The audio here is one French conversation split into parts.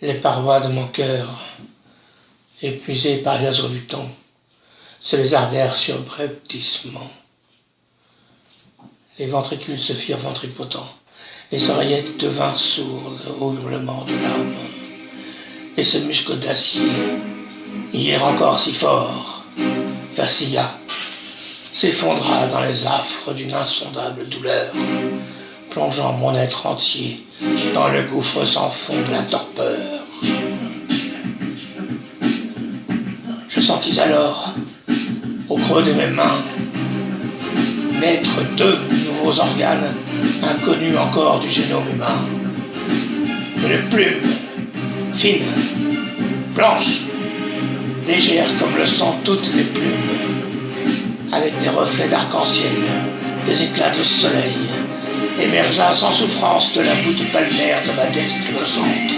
Les parois de mon cœur, épuisées par les assauts du temps, se lézardèrent subrepticement. Les ventricules se firent ventripotents, les oreillettes devinrent sourdes au hurlement de l'âme. Et ce muscle d'acier, hier encore si fort, vacilla, s'effondra dans les affres d'une insondable douleur, plongeant mon être entier dans le gouffre sans fond de la torpeur. Je sentis alors, au creux de mes mains, naître deux nouveaux organes inconnus encore du génome humain. Une plume, fine, blanche, légère comme le sont toutes les plumes, avec des reflets d'arc-en-ciel, des éclats de soleil, émergea sans souffrance de la voûte palmaire de ma dextre innocente.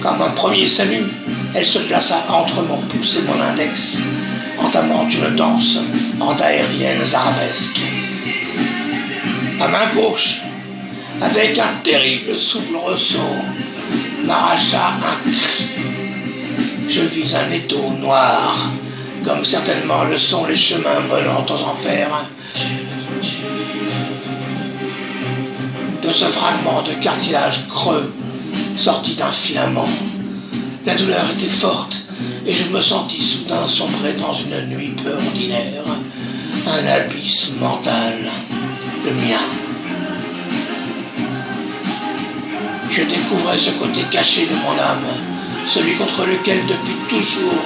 Comme un premier salut, elle se plaça entre mon pouce et mon index, entamant une danse en aériennes arabesques. Ma main gauche, avec un terrible soubresaut, m'arracha un cri. Je vis un étau noir, comme certainement le sont les chemins menant aux enfers. De ce fragment de cartilage creux, sorti d'un filament, la douleur était forte, et je me sentis soudain sombrer dans une nuit peu ordinaire, un abysse mental, le mien. Je découvrais ce côté caché de mon âme, celui contre lequel depuis toujours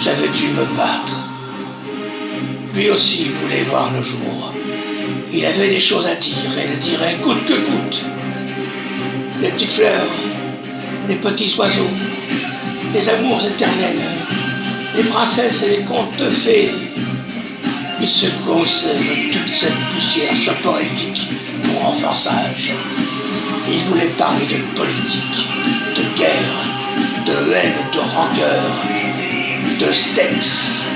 j'avais dû me battre. Lui aussi voulait voir le jour. Il avait des choses à dire et le dirait coûte que coûte. Les petites fleurs, les petits oiseaux, les amours éternels, les princesses et les contes de fées. Il se causait de toute cette poussière soporifique pour enfants sages. Il voulait parler de politique, de guerre, de haine, de rancœur, de sexe.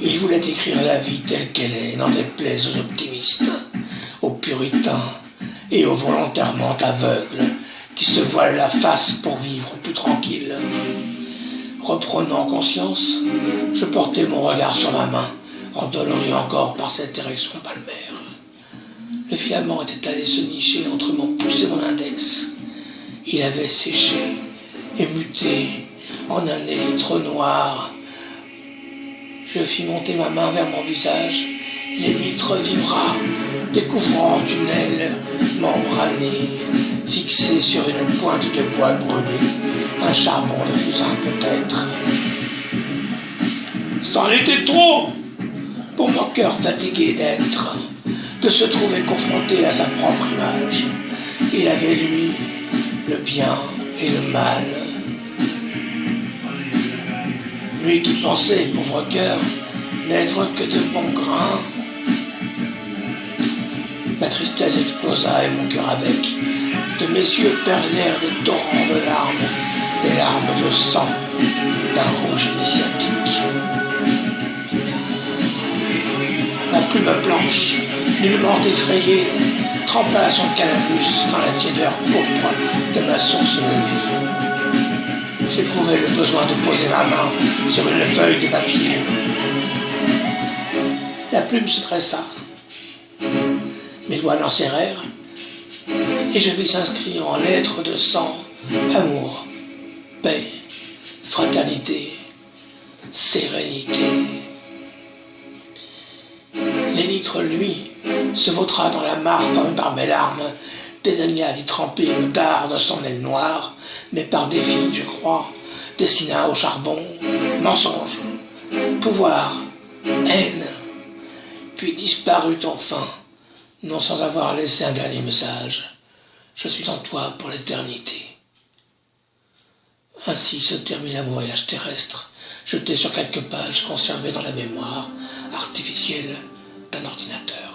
Il voulait écrire la vie telle qu'elle est, n'en déplaise aux optimistes, aux puritains et aux volontairement aveugles qui se voilent la face pour vivre plus tranquille. Reprenant conscience, je portai mon regard sur ma main, endolori encore par cette érection palmaire. Le filament était allé se nicher entre mon pouce et mon index. Il avait séché et muté en un élytre noir. Je fis monter ma main vers mon visage. L'élytre vibra, découvrant une aile membranée, fixée sur une pointe de bois brûlé, un charbon de fusain peut-être. C'en était trop pour mon cœur fatigué d'être, de se trouver confronté à sa propre image. Il avait, lui, le bien et le mal. Lui qui pensait, pauvre cœur, n'être que de bon grain. Ma tristesse explosa et mon cœur avec. De mes yeux perlèrent des torrents de larmes, des larmes de sang, d'un rouge initiatique. La plume blanche, nullement effrayée, trempa son calamus dans la tiédeur pourpre de ma source de vie. J'éprouvais le besoin de poser ma main sur une feuille de papier. La plume se dressa. Mes doigts l'enserrèrent et je vis s'inscrire en lettres de sang amour, paix, fraternité, sérénité. L'élytre, lui, se vautra dans la mare formée par mes larmes, dédaigna d'y tremper le dard de son aile noire, mais par défi, je crois, dessina au charbon mensonge, pouvoir, haine, puis disparut enfin, non sans avoir laissé un dernier message. Je suis en toi pour l'éternité. Ainsi se termina mon voyage terrestre, jeté sur quelques pages conservées dans la mémoire artificielle d'un ordinateur.